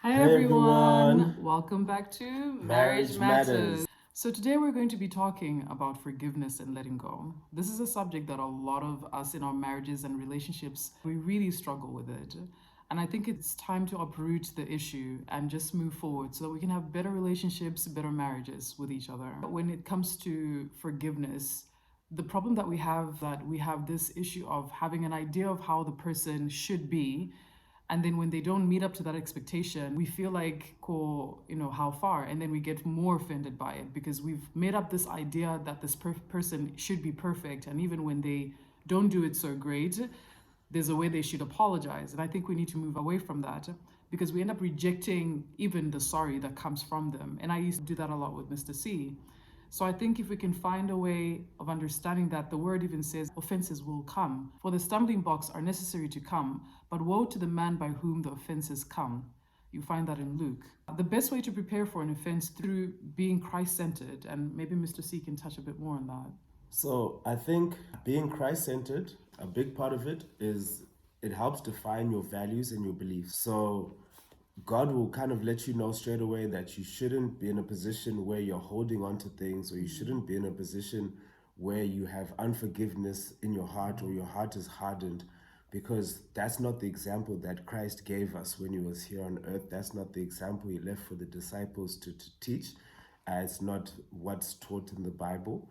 Hi Hey everyone, everyone, welcome back to Marriage marriage matters. Matters. So, today we're going to be talking about forgiveness and letting go. This is a subject that a lot of us in our marriages and relationships, we really struggle with it. And I think it's time to uproot the issue and just move forward so that we can have better relationships, better marriages with each other. When it comes to forgiveness, the problem that we have this issue of having an idea of how the person should be, and then when they don't meet up to that expectation, we feel like, cool, how far? And then we get more offended by it because we've made up this idea that this person should be perfect, and even when they don't do it so great, there's a way they should apologize. And I think we need to move away from that because we end up rejecting even the sorry that comes from them. And I used to do that a lot with Mr. C. So I think if we can find a way of understanding that the word even says offenses will come, for the stumbling blocks are necessary to come, but woe to the man by whom the offenses come. You find that in Luke. The best way to prepare for an offense through being Christ centered, and maybe Mr. C can touch a bit more on that. So I think being Christ centered, a big part of it is it helps define your values and your beliefs. So God will kind of let you know straight away that you shouldn't be in a position where you're holding on to things, or you shouldn't be in a position where you have unforgiveness in your heart or your heart is hardened, because that's not the example that Christ gave us when he was here on earth. That's not the example he left for the disciples to teach. It's not what's taught in the Bible.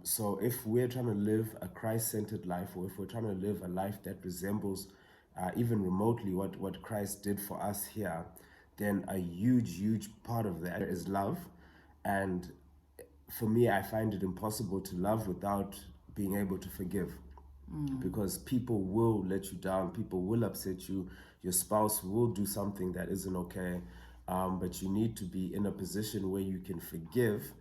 So if we're trying to live a Christ-centered life, or if we're trying to live a life that resembles even remotely what Christ did for us here, then a huge part of that is love. And for me, I find it impossible to love without being able to forgive, because people will let you down, people will upset you, your spouse will do something that isn't okay, but you need to be in a position where you can forgive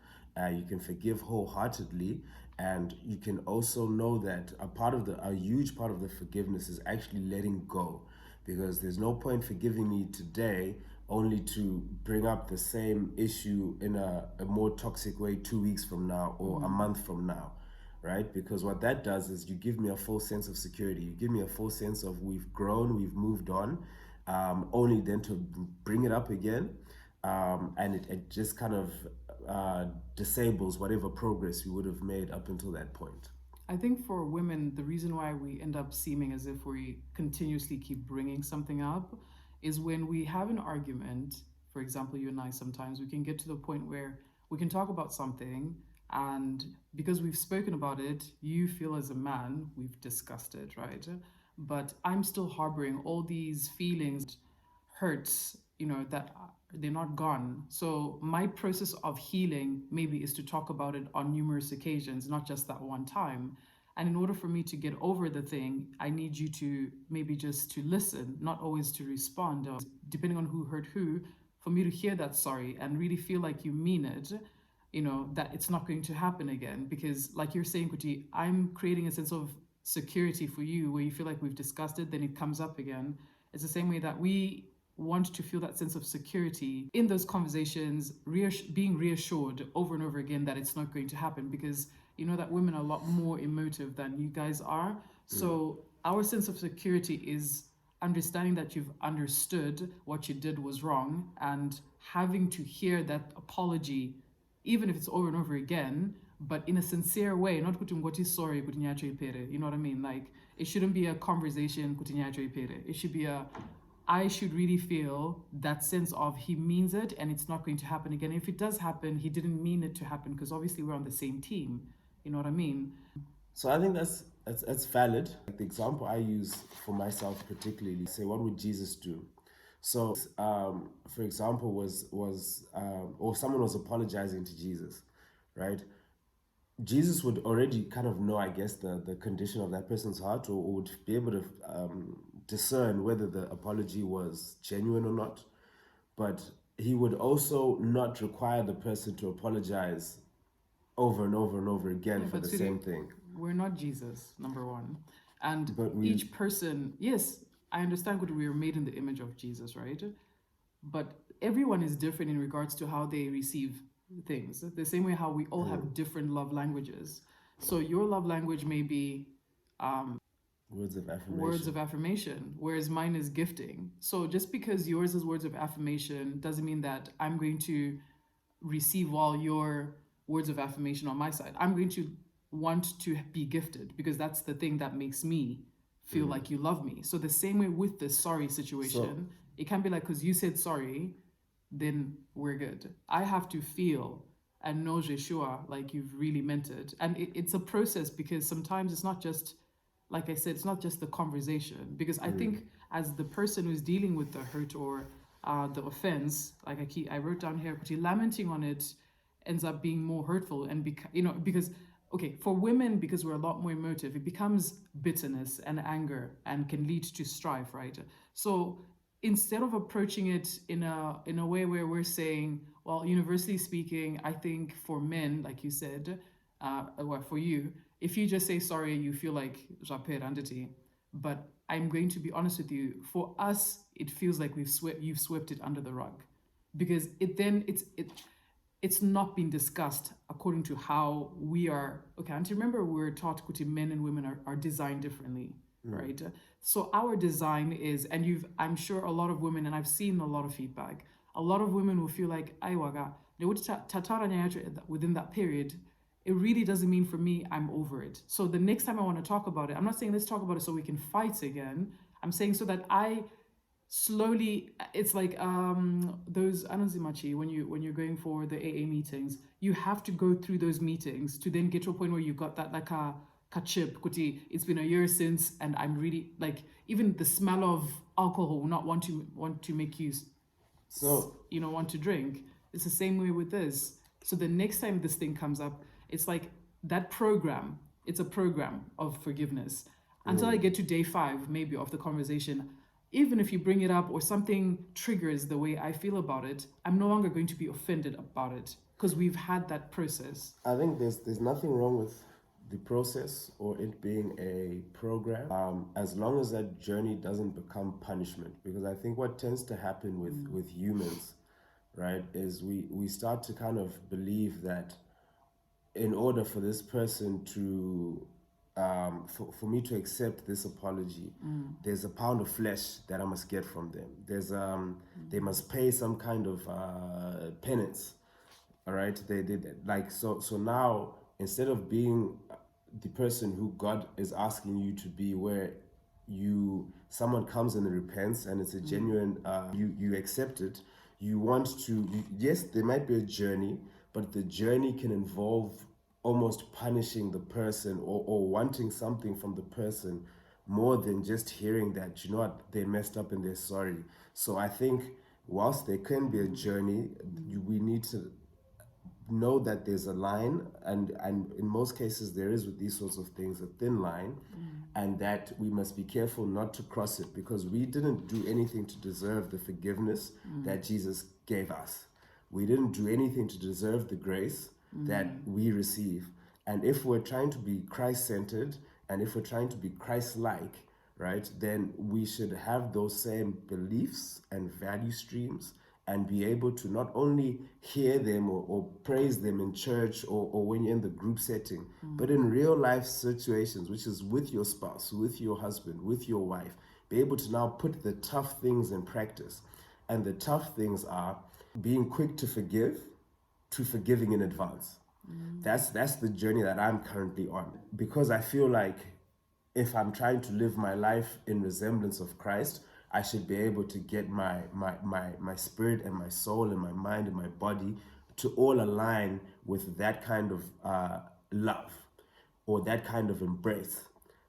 wholeheartedly, and you can also know that a huge part of the forgiveness is actually letting go, because there's no point forgiving me today only to bring up the same issue in a more toxic way 2 weeks from now or a month from now, right? Because what that does is you give me a full sense of security. You give me a full sense of we've grown, we've moved on, only then to bring it up again. And it just kind of disables whatever progress we would have made up until that point. I think for women, the reason why we end up seeming as if we continuously keep bringing something up is when we have an argument. For example, you and I, sometimes we can get to the point where we can talk about something, and because we've spoken about it, you feel as a man, we've discussed it, right? But I'm still harboring all these feelings, hurts, that they're not gone. So my process of healing maybe is to talk about it on numerous occasions, not just that one time. And in order for me to get over the thing, I need you to maybe just to listen, not always to respond, depending on who hurt who, for me to hear that sorry and really feel like you mean it, that it's not going to happen again. Because like you're saying, Kuti, I'm creating a sense of security for you where you feel like we've discussed it, then it comes up again. It's the same way that we want to feel that sense of security in those conversations, being reassured over and over again that it's not going to happen, because you know that women are a lot more emotive than you guys are. So our sense of security is understanding that you've understood what you did was wrong, and having to hear that apology, even if it's over and over again, but in a sincere way, not kuti ngoti sorry kuti nyacho ipere. You know what I mean? Like, it shouldn't be a conversation kuti nyacho ipere. It should be I should really feel that sense of he means it and it's not going to happen again. If it does happen, he didn't mean it to happen, because obviously we're on the same team. You know what I mean? So I think that's valid. Like the example I use for myself particularly, say, what would Jesus do? So, for example, or someone was apologizing to Jesus, right? Jesus would already kind of know, I guess, the condition of that person's heart, or would be able to discern whether the apology was genuine or not. But he would also not require the person to apologize over and over and over again for But the sweetie, same thing. we're not Jesus, number one. And But we, each person, yes, I understand that we are made in the image of Jesus, right? But everyone is different in regards to how they receive things. The same way how we all have different love languages. So your love language may be Words of words affirmation. of affirmation, whereas mine is gifting. So just because yours is words of affirmation doesn't mean that I'm going to receive all your words of affirmation on my side. I'm going to want to be gifted because that's the thing that makes me feel like you love me. So the same way with the sorry So, situation, it can be like, because you said sorry, then we're good. I have to feel and know Yeshua like you've really meant it. And it's a process because sometimes it's not just, like I said, it's not just the conversation. Because I think as the person who's dealing with the hurt or the offense, like I wrote down here, lamenting on it ends up being more hurtful. And, because, okay, for women, because we're a lot more emotive, it becomes bitterness and anger and can lead to strife, right? So instead of approaching it in a way where we're saying, well, universally speaking, I think for men, like you said, well, for you, if you just say sorry, you feel like j'appelle identity. But I'm going to be honest with you. For us, it feels like you've swept it under the rug, because it's not been discussed according to how we are. Okay, and remember, we're taught that men and women are designed differently, right? So our design is, and I'm sure a lot of women, and I've seen a lot of feedback, a lot of women will feel like, Aiwaga, they would within that period, it really doesn't mean for me, I'm over it. So the next time I want to talk about it, I'm not saying let's talk about it so we can fight again. I'm saying so that I slowly, it's like those ananzimachi, when you're going for the AA meetings, you have to go through those meetings to then get to a point where you got that like a chip kuti. It's been a year since, and I'm really like, even the smell of alcohol will not want to make you so want to drink. It's the same way with this. So the next time this thing comes up, it's like that program. It's a program of forgiveness. Until I get to day 5, maybe, of the conversation, even if you bring it up or something triggers the way I feel about it, I'm no longer going to be offended about it because we've had that process. I think there's nothing wrong with the process or it being a program, as long as that journey doesn't become punishment. Because I think what tends to happen with humans, right, is we start to kind of believe that in order for this person to for me to accept this apology, there's a pound of flesh that I must get from them. They must pay some kind of penance. All right, they did like so now, instead of being the person who God is asking you to be, where someone comes and repents and it's a genuine, you accept it. You want to, yes, there might be a journey, but the journey can involve almost punishing the person, or wanting something from the person more than just hearing that, you know what, they messed up and they're sorry. So I think whilst there can be a journey, we need to know that there's a line, and in most cases there is, with these sorts of things, a thin line, and that we must be careful not to cross it, because we didn't do anything to deserve the forgiveness that Jesus gave us. We didn't do anything to deserve the grace that we receive. And if we're trying to be Christ-centered, and if we're trying to be Christ-like, right, then we should have those same beliefs and value streams, and be able to not only hear them or praise them in church, or when you're in the group setting, but in real life situations, which is with your spouse, with your husband, with your wife, be able to now put the tough things in practice. And the tough things are being quick to forgive, to forgiving in advance. That's the journey that I'm currently on, because I feel like if I'm trying to live my life in resemblance of Christ, I should be able to get my spirit and my soul and my mind and my body to all align with that kind of love, or that kind of embrace,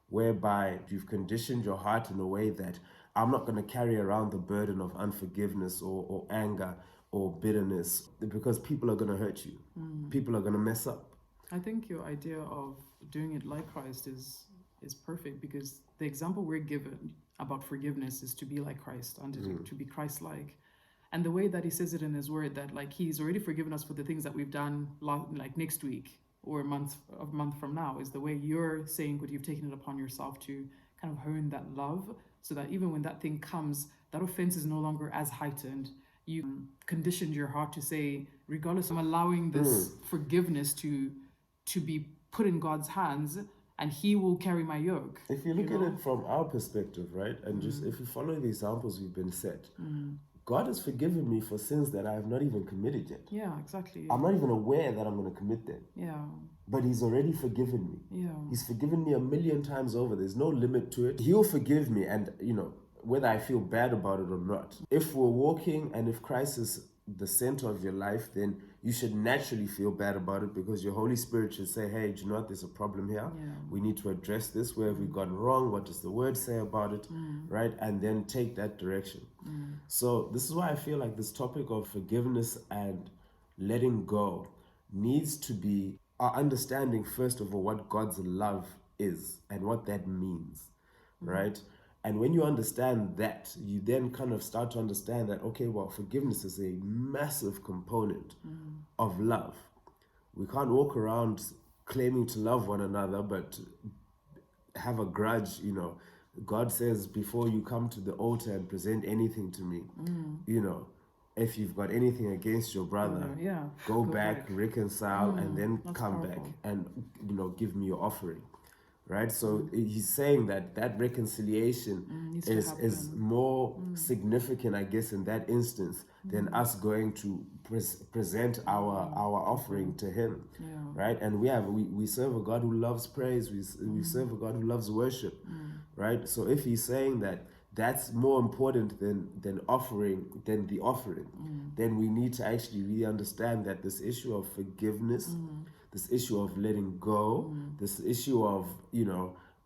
whereby you've conditioned your heart in a way that I'm not going to carry around the burden of unforgiveness, or anger, or bitterness, because people are going to hurt you. People are going to mess up. I think your idea of doing it like Christ is perfect, because the example we're given about forgiveness is to be like Christ, and to be Christ-like. And the way that he says it in his word, that like he's already forgiven us for the things that we've done like next week or a month from now, is the way you're saying what you've taken it upon yourself to kind of hone that love, so that even when that thing comes, that offense is no longer as heightened. You conditioned your heart to say, regardless, I'm allowing this forgiveness to be put in God's hands, and he will carry my yoke. If you look at it from our perspective, right, and just if you follow the examples we've been set, God has forgiven me for sins that I have not even committed yet. Yeah, exactly. I'm not even aware that I'm going to commit them. Yeah. But He's already forgiven me. Yeah. He's forgiven me 1,000,000 times over. There's no limit to it. He'll forgive me, and whether I feel bad about it or not. If we're walking and if Christ is the center of your life, then you should naturally feel bad about it, because your Holy Spirit should say, hey, do you know what? There's a problem here. Yeah. We need to address this. Where have we gone wrong? What does the word say about it? Right? And then take that direction. So this is why I feel like this topic of forgiveness and letting go needs to be our understanding, first of all, what God's love is and what that means, right? And when you understand that, you then kind of start to understand that, okay, well, forgiveness is a massive component of love. We can't walk around claiming to love one another, but have a grudge. God says, before you come to the altar and present anything to me, if you've got anything against your brother, go back, reconcile, and then come back and give me your offering. Right? So he's saying that reconciliation is more significant, I guess, in that instance than us going to present our offering to him. Right? And we serve a God who loves praise. We serve a God who loves worship. Right? So if he's saying that that's more important than the offering, then we need to actually really understand that this issue of forgiveness, this issue of letting go, this issue of,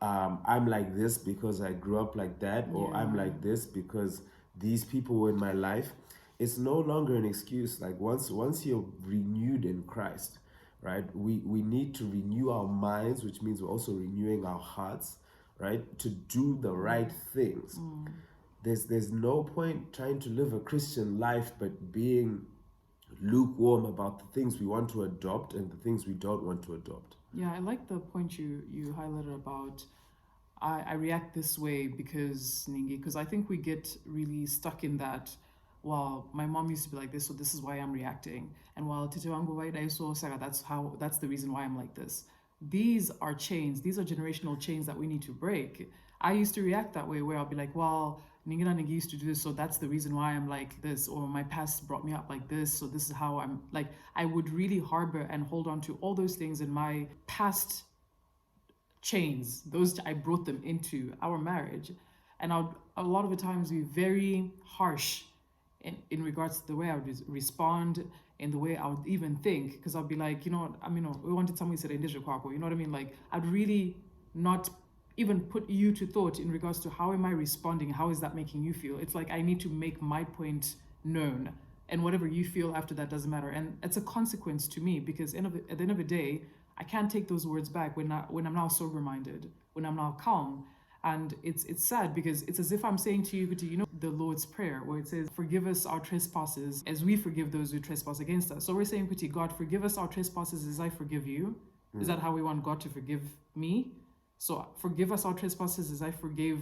I'm like this because I grew up like that, or I'm like this because these people were in my life. It's no longer an excuse. Like once you're renewed in Christ, right, we need to renew our minds, which means we're also renewing our hearts, right, to do the right things. There's no point trying to live a Christian life but being lukewarm about the things we want to adopt and the things we don't want to adopt. Yeah, I like the point you highlighted about I react this way because I think we get really stuck in that. Well, my mom used to be like this, so this is why I'm reacting. And while Tito Wangu so that's the reason why I'm like this. These are chains, these are generational chains that we need to break. I used to react that way, where I'll be like, well, Ningina Nigi used to do this, so that's the reason why I'm like this, or my past brought me up like this, so this is how I'm like. I would really harbor and hold on to all those things in my past chains. Those I brought them into our marriage, and I'd a lot of the times be very harsh in regards to the way I would respond, in the way I would even think, because I'd be like, we wanted somebody to say, you know what I mean? Like, I'd really not even put you to thought in regards to how am I responding, how is that making you feel. It's like I need to make my point known, and whatever you feel after that doesn't matter. And it's a consequence to me, because at the end of the day, I can't take those words back when I'm now sober-minded, when I'm now calm. And it's sad, because it's as if I'm saying to you, the Lord's Prayer, where it says, forgive us our trespasses as we forgive those who trespass against us. So we're saying, God, forgive us our trespasses as I forgive you. Is that how we want God to forgive me? So forgive us our trespasses as I forgave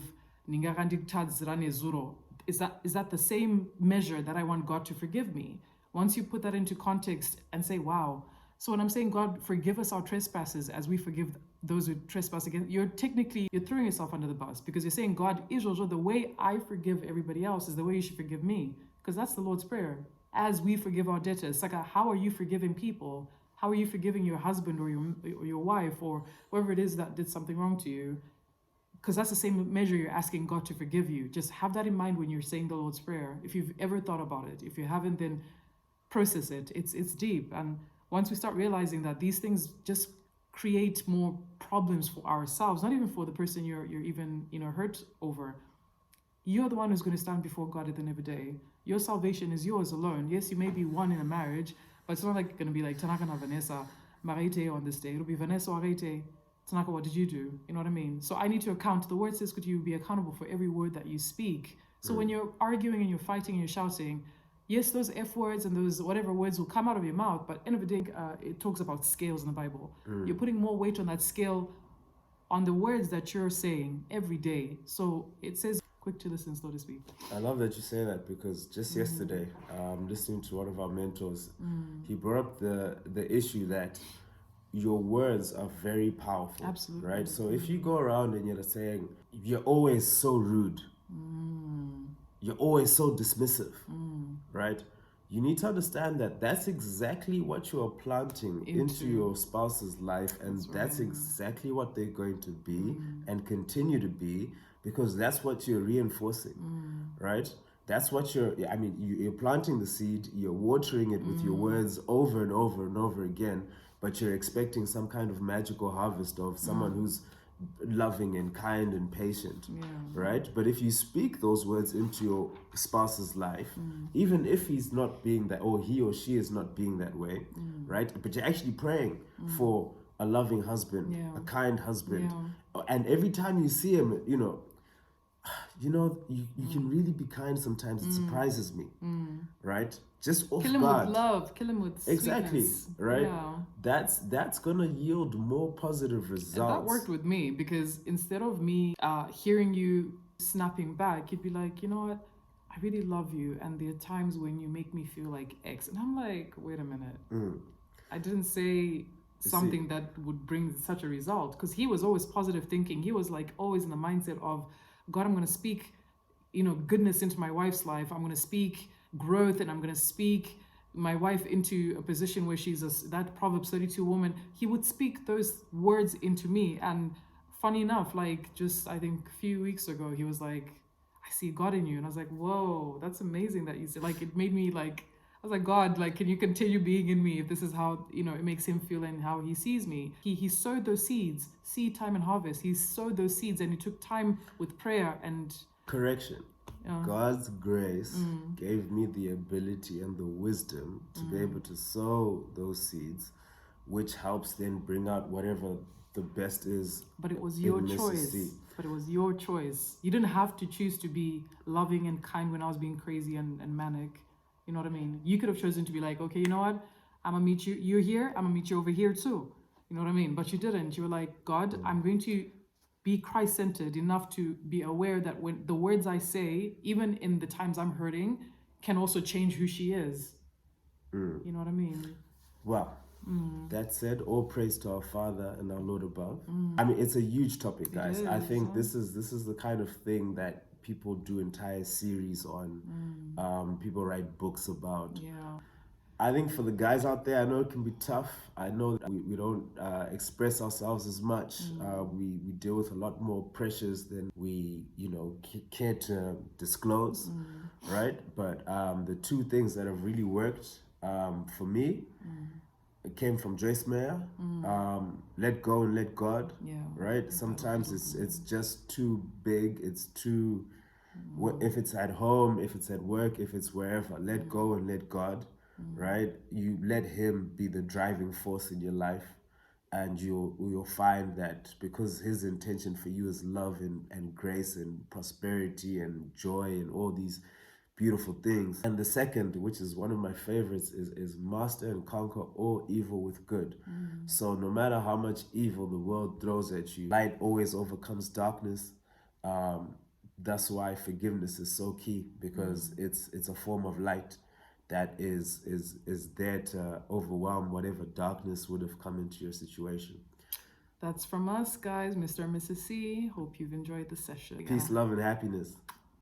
Ningarandi Chadzrane Zuro. Is that the same measure that I want God to forgive me? Once you put that into context and say, wow. So when I'm saying, God, forgive us our trespasses as we forgive those who trespass against, you're throwing yourself under the bus, because you're saying, God, Israel, the way I forgive everybody else is the way you should forgive me. Because that's the Lord's Prayer. As we forgive our debtors. Like, how are you forgiving people? How are you forgiving your husband or your wife or whoever it is that did something wrong to you? Because that's the same measure you're asking God to forgive you. Just have that in mind when you're saying the Lord's Prayer. If you've ever thought about it, if you haven't, then process it. It's deep. And once we start realizing that these things just create more problems for ourselves, not even for the person you're even hurt over, you're the one who's going to stand before God at the end of the day. Your salvation is yours alone. Yes, you may be one in a marriage, but it's not like going to be like Tanaka and Vanessa Marite on this day. It'll be Vanessa Arete. Tanaka, what did you do? You know what I mean? So I need to account. The word says, could you be accountable for every word that you speak? So when you're arguing and you're fighting and you're shouting, yes, those F words and those whatever words will come out of your mouth, but end of the day, it talks about scales in the Bible. You're putting more weight on that scale, on the words that you're saying every day. So it says, quick to listen, slow to speak. I love that you say that, because just yesterday, listening to one of our mentors, he brought up the issue that your words are very powerful. Absolutely. Right? So if you go around and you're saying, you're always so rude, you're always so dismissive, right? You need to understand that that's exactly what you are planting into your spouse's life, and that's exactly what they're going to be and continue to be, because that's what you're reinforcing, right? That's what you're planting the seed, you're watering it with your words over and over and over again, but you're expecting some kind of magical harvest of someone who's loving and kind and patient, right? But if you speak those words into your spouse's life, even if he's not being that, or he or she is not being that way, right? But you're actually praying for a loving husband, a kind husband, and every time you see him, you can really be kind sometimes. It surprises me, right? Just off kill him guard. with love, kill him with Exactly, sweetness. right? That's gonna yield more positive results. And that worked with me, because instead of me hearing you snapping back, you'd be like, you know what, I really love you, and there are times when you make me feel like X, and I'm like, wait a minute, I didn't say something that would bring such a result, because he was always positive thinking. He was like always in the mindset of, God, I'm going to speak, goodness into my wife's life. I'm going to speak growth, and I'm going to speak my wife into a position where she's that Proverbs 32 woman. He would speak those words into me. And funny enough, like just, I think a few weeks ago, he was like, I see God in you. And I was like, whoa, that's amazing that you said, like, it made me like, I was like, God, like, can you continue being in me if this is how, it makes him feel and how he sees me? He sowed those seeds, seed time and harvest. He sowed those seeds, and he took time with prayer and... Correction. God's grace gave me the ability and the wisdom to be able to sow those seeds, which helps then bring out whatever the best is. But it was your choice. But it was your choice. You didn't have to choose to be loving and kind when I was being crazy and manic. You know what I mean? You could have chosen to be like, okay, you know what? I'm gonna meet you. You're here. I'm gonna meet you over here too. You know what I mean? But you didn't. You were like, God, I'm going to be Christ-centered enough to be aware that when the words I say, even in the times I'm hurting, can also change who she is. You know what I mean? Well, that said, all praise to our Father and our Lord above. I mean, it's a huge topic, guys. I think this is the kind of thing that people do entire series on. People write books about. I think for the guys out there, I know it can be tough. I know that we don't express ourselves as much. We deal with a lot more pressures than we, care to disclose, right? But the two things that have really worked for me, it came from Joyce Meyer. Let go and let God, right? Sometimes it's just too big. It's too, if it's at home, if it's at work, if it's wherever, let go and let God. Right? You let him be the driving force in your life, and you'll find that because his intention for you is love and grace and prosperity and joy and all these beautiful things. And the second, which is one of my favorites, is master and conquer all evil with good. So no matter how much evil the world throws at you, light always overcomes darkness. That's why forgiveness is so key, because it's a form of light that is there to overwhelm whatever darkness would have come into your situation. That's from us, guys, Mr. and Mrs. C. Hope you've enjoyed the session. Peace, love, and happiness.